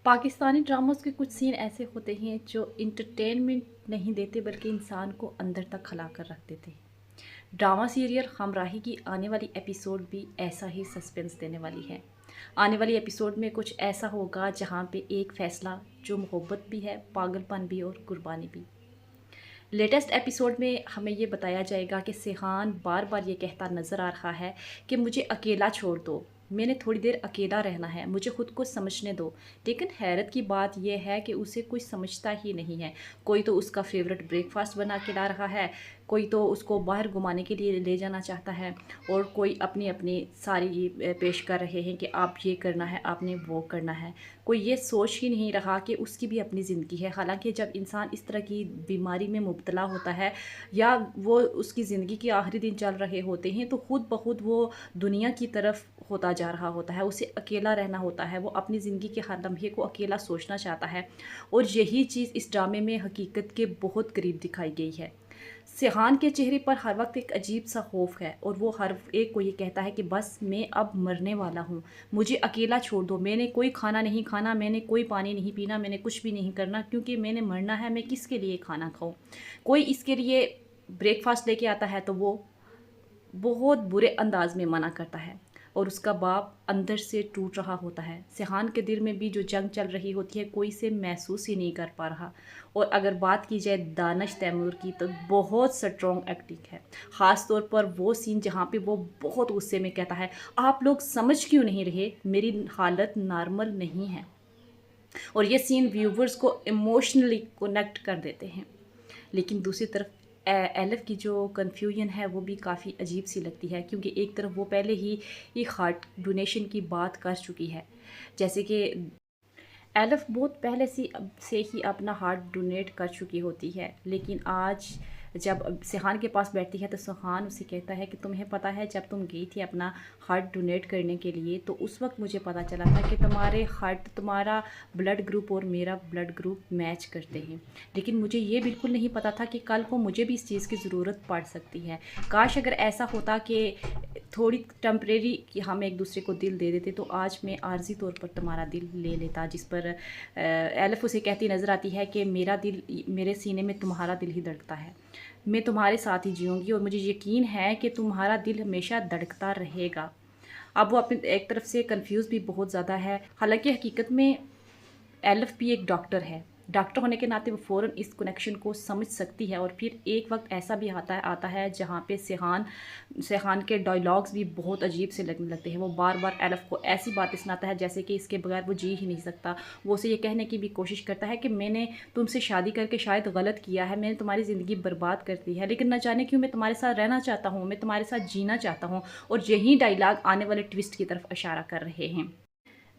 Pakistani dramas के कुछ scene ऐसे होते हैं जो इंटरटेनमेंट नहीं देते बल्कि इंसान को अंदर तक खला कर रख देते हैं। ड्रामा सीरियल हमराही की आने वाली एपिसोड भी ऐसा ही सस्पेंस देने वाली है। आने वाली एपिसोड में कुछ ऐसा होगा जहाँ पे एक फ़ैसला जो मोहब्बत भी है, पागलपन भी और कुर्बानी भी। लेटेस्ट एपिसोड में हमें ये बताया जाएगा कि सेहान बार बार ये कहता नज़र आ रहा है कि मुझे अकेला छोड़ दो, मैंने थोड़ी देर अकेला रहना है, मुझे खुद को समझने दो। लेकिन हैरत की बात यह है कि उसे कोई समझता ही नहीं है। कोई तो उसका फेवरेट ब्रेकफास्ट बना के ला रहा है, कोई तो उसको बाहर घुमाने के लिए ले जाना चाहता है, और कोई अपनी अपनी सारी पेश कर रहे हैं कि आप ये करना है, आपने वो करना है। कोई ये सोच ही नहीं रहा कि उसकी भी अपनी ज़िंदगी है। हालांकि जब इंसान इस तरह की बीमारी में मुब्तला होता है या वो उसकी ज़िंदगी के आखिरी दिन चल रहे होते हैं तो खुद ब खुद वो दुनिया की तरफ होता जा रहा होता है। उसे अकेला रहना होता है, वो अपनी ज़िंदगी के हर लम्हे को अकेला सोचना चाहता है। और यही चीज़ इस ड्रामे में हकीकत के बहुत करीब दिखाई गई है। सेहान के चेहरे पर हर वक्त एक अजीब सा खौफ है और वो हर एक को ये कहता है कि बस मैं अब मरने वाला हूँ, मुझे अकेला छोड़ दो, मैंने कोई खाना नहीं खाना, मैंने कोई पानी नहीं पीना, मैंने कुछ भी नहीं करना, क्योंकि मैंने मरना है। मैं किसके लिए खाना खाऊं? कोई इसके लिए ब्रेकफास्ट लेके आता है तो वो बहुत बुरे अंदाज में मना करता है और उसका बाप अंदर से टूट रहा होता है। सेहान के दिल में भी जो जंग चल रही होती है कोई इसे महसूस ही नहीं कर पा रहा। और अगर बात की जाए दानिश तैमूर की तो बहुत स्ट्रॉन्ग एक्टिंग है। ख़ास तौर पर वो सीन जहाँ पे वो बहुत गुस्से में कहता है, आप लोग समझ क्यों नहीं रहे, मेरी हालत नॉर्मल नहीं है। और ये सीन व्यूवर्स को इमोशनली कनेक्ट कर देते हैं। लेकिन दूसरी तरफ एलिफ की जो कन्फ्यूजन है वो भी काफ़ी अजीब सी लगती है, क्योंकि एक तरफ वो पहले ही एक हार्ट डोनेशन की बात कर चुकी है। जैसे कि एलिफ बहुत पहले से ही अपना हार्ट डोनेट कर चुकी होती है, लेकिन आज जब सेहान के पास बैठती है तो सेहान उसे कहता है कि तुम्हें पता है जब तुम गई थी अपना हार्ट डोनेट करने के लिए तो उस वक्त मुझे पता चला था कि तुम्हारा ब्लड ग्रुप और मेरा ब्लड ग्रुप मैच करते हैं। लेकिन मुझे ये बिल्कुल नहीं पता था कि कल को मुझे भी इस चीज़ की ज़रूरत पड़ सकती है। काश अगर ऐसा होता कि थोड़ी टेम्परेरी कि हम एक दूसरे को दिल दे देते तो आज मैं आर्जी तौर पर तुम्हारा दिल ले लेता। जिस पर एलिफ उसे कहती नज़र आती है कि मेरा दिल, मेरे सीने में तुम्हारा दिल ही धड़कता है, मैं तुम्हारे साथ ही जीऊँगी और मुझे यकीन है कि तुम्हारा दिल हमेशा धड़कता रहेगा। अब वो अपनी एक तरफ से कंफ्यूज भी बहुत ज़्यादा है। हालांकि हकीकत में एलिफ भी एक डॉक्टर है, डॉक्टर होने के नाते वो फ़ौरन इस कनेक्शन को समझ सकती है। और फिर एक वक्त ऐसा भी आता है जहाँ पे सेहान के डायलॉग्स भी बहुत अजीब से लगने लगते हैं। वो बार बार एलिफ को ऐसी बातें सुनाता है जैसे कि इसके बगैर वो जी ही नहीं सकता। वो उसे ये कहने की भी कोशिश करता है कि मैंने तुमसे शादी करके शायद गलत किया है, मैंने तुम्हारी ज़िंदगी बर्बाद कर दी है, लेकिन न जाने क्यों मैं तुम्हारे साथ रहना चाहता हूँ, मैं तुम्हारे साथ जीना चाहता हूँ। और यही डायलॉग आने वाले ट्विस्ट की तरफ इशारा कर रहे हैं।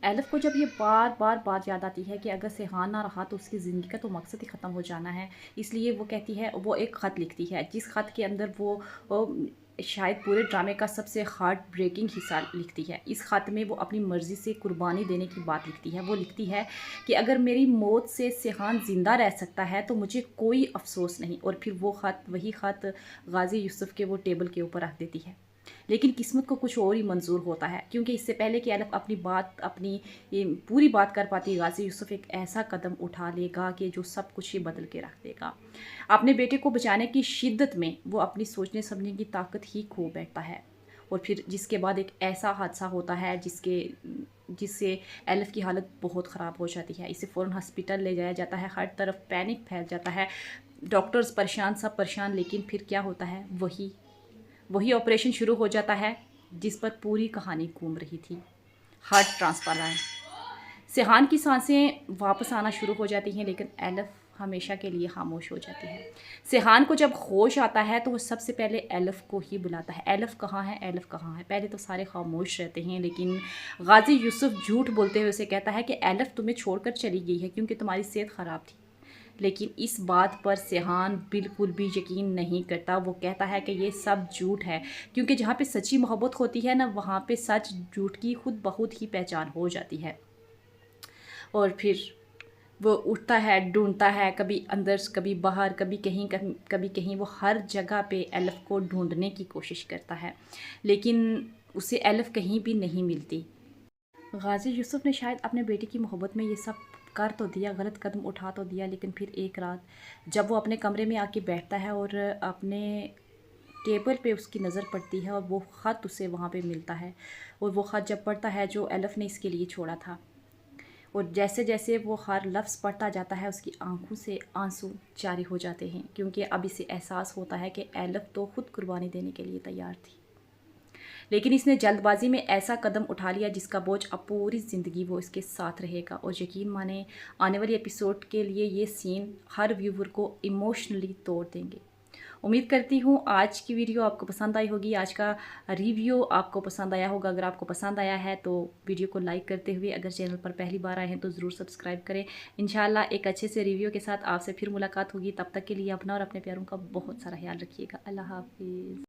एलिफ को जब ये बार बार बात याद आती है कि अगर सेहान ना रहा तो उसकी ज़िंदगी का तो मकसद ही ख़त्म हो जाना है, इसलिए वो कहती है, वो एक ख़त लिखती है जिस ख़त के अंदर वो शायद पूरे ड्रामे का सबसे हार्ट ब्रेकिंग हिस्सा लिखती है। इस ख़त में वो अपनी मर्ज़ी से कुर्बानी देने की बात लिखती है। वो लिखती है कि अगर मेरी मौत से सेहान ज़िंदा रह सकता है तो मुझे कोई अफसोस नहीं। और फिर वो ख़त, वही ख़त गाजी यूसुफ के वो टेबल के ऊपर रख देती है। लेकिन किस्मत को कुछ और ही मंजूर होता है, क्योंकि इससे पहले कि एलिफ अपनी ये पूरी बात कर पाती, गाजी यूसुफ एक ऐसा कदम उठा लेगा कि जो सब कुछ ही बदल के रख देगा। अपने बेटे को बचाने की शिद्दत में वो अपनी सोचने समझने की ताकत ही खो बैठता है। और फिर जिसके बाद एक ऐसा हादसा होता है जिससे एलिफ की हालत बहुत ख़राब हो जाती है। इसे फ़ौरन हॉस्पिटल ले जाया जाता है, हर तरफ पैनिक फैल जाता है, डॉक्टर्स परेशान, सब परेशान। लेकिन फिर क्या होता है, वही ऑपरेशन शुरू हो जाता है जिस पर पूरी कहानी घूम रही थी, हार्ट ट्रांसप्लांट। सेहान की सांसें वापस आना शुरू हो जाती हैं, लेकिन एलिफ हमेशा के लिए खामोश हो जाती है। सेहान को जब होश आता है तो वो सबसे पहले एलिफ को ही बुलाता है, एलिफ कहाँ है, एलिफ कहाँ है। पहले तो सारे खामोश रहते हैं, लेकिन गाजी यूसुफ झूठ बोलते हुए उसे कहता है कि एलिफ तुम्हें छोड़कर चली गई है क्योंकि तुम्हारी सेहत ख़राब थी। लेकिन इस बात पर सेहान बिल्कुल भी यकीन नहीं करता। वो कहता है कि ये सब झूठ है, क्योंकि जहाँ पे सच्ची मोहब्बत होती है ना, वहाँ पे सच झूठ की खुद बहुत ही पहचान हो जाती है। और फिर वो उठता है, ढूंढता है, कभी अंदर कभी बाहर, कभी कहीं वो हर जगह पे एलिफ को ढूंढने की कोशिश करता है, लेकिन उसे एलिफ कहीं भी नहीं मिलती। गाजी यूसुफ ने शायद अपने बेटे की मोहब्बत में ये सब कर तो दिया, गलत कदम उठा तो दिया, लेकिन फिर एक रात जब वो अपने कमरे में आके बैठता है और अपने टेबल पे उसकी नज़र पड़ती है और वो ख़त उसे वहाँ पे मिलता है, और वो ख़त जब पढ़ता है जो एलफ़ ने इसके लिए छोड़ा था, और जैसे जैसे वो हर लफ्ज़ पढ़ता जाता है उसकी आंखों से आंसू जारी हो जाते हैं, क्योंकि अब इसे एहसास होता है कि एलफ़ तो ख़ुद कुर्बानी देने के लिए तैयार थी, लेकिन इसने जल्दबाजी में ऐसा कदम उठा लिया जिसका बोझ अब पूरी ज़िंदगी वो इसके साथ रहेगा। और यकीन माने आने वाली एपिसोड के लिए ये सीन हर व्यूवर को इमोशनली तोड़ देंगे। उम्मीद करती हूँ आज की वीडियो आपको पसंद आई होगी, आज का रिव्यू आपको पसंद आया होगा। अगर आपको पसंद आया है तो वीडियो को लाइक करते हुए, अगर चैनल पर पहली बार आए हैं तो ज़रूर सब्सक्राइब करें। इंशाल्लाह एक अच्छे से रिव्यू के साथ आपसे फिर मुलाकात होगी। तब तक के लिए अपना और अपने प्यारों का बहुत सारा ख्याल रखिएगा। अल्लाह हाफिज़।